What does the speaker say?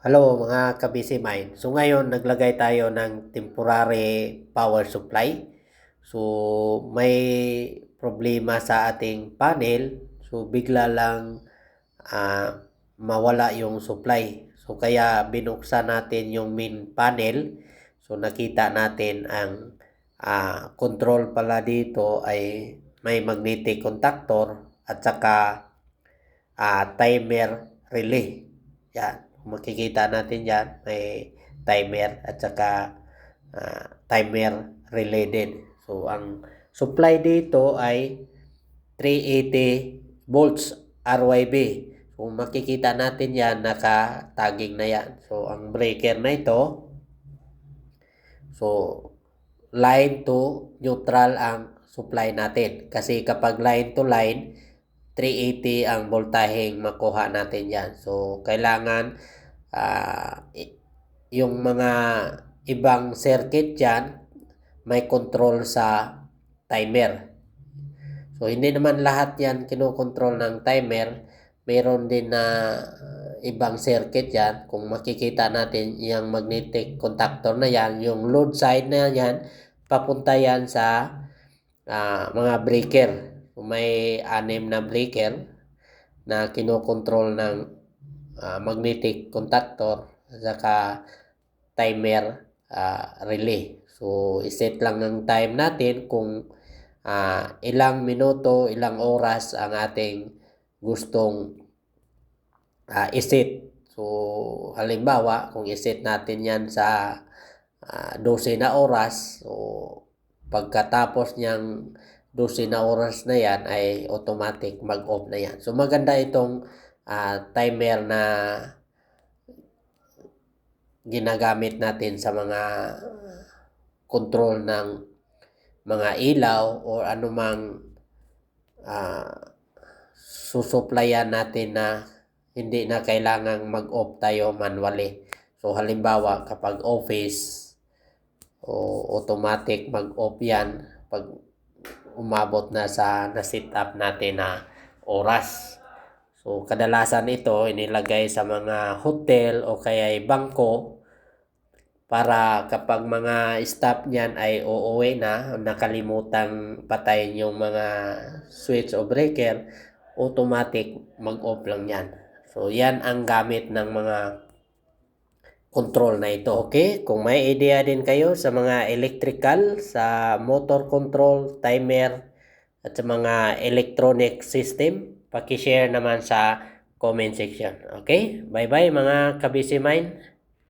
Hello mga ka-busy mind. So ngayon naglagay tayo ng temporary power supply. So may problema sa ating panel. So bigla lang mawala yung supply. So kaya binuksan natin yung main panel. So nakita natin ang control pala dito ay may magnetic contactor at saka timer relay. Yan. Makikita natin yan, may timer at saka timer relay din. So, ang supply dito ay 380 volts RYB. So, makikita natin yan, naka-tagging na yan. So, ang breaker na ito, so, line to neutral ang supply natin. Kasi kapag line to line, 380 ang voltaheng makuha natin yan. So, kailangan yung mga ibang circuit dyan may control sa timer. So, hindi naman lahat yan kinokontrol ng timer. Meron din na ibang circuit yan. Kung makikita natin yung magnetic contactor na yan, yung load side na yan, papunta yan sa mga breaker. So, may 6 na breaker na kinokontrol ng magnetic contactor at saka timer relay. So, iset lang ng time natin kung ilang minuto, ilang oras ang ating gustong iset. So, halimbawa, kung iset natin yan sa 12 na oras, so pagkatapos niyang 12 na oras na yan ay automatic mag-off na yan. So, maganda itong timer na ginagamit natin sa mga control ng mga ilaw o anumang susuplayan natin na hindi na kailangang mag-off tayo manually. So halimbawa kapag office o automatic mag-off yan pag umabot na sa na-set up natin na oras. So, kadalasan ito inilagay sa mga hotel o kaya bangko para kapag mga staff niyan ay uuwi na, nakalimutan patayin yung mga switch o breaker, automatic mag-off lang yan. So, yan ang gamit ng mga control na ito. Okay? Kung may idea din kayo sa mga electrical, sa motor control, timer, at sa mga electronic system, paki-share naman sa comment section. Okay? Bye-bye mga ka-busy mind.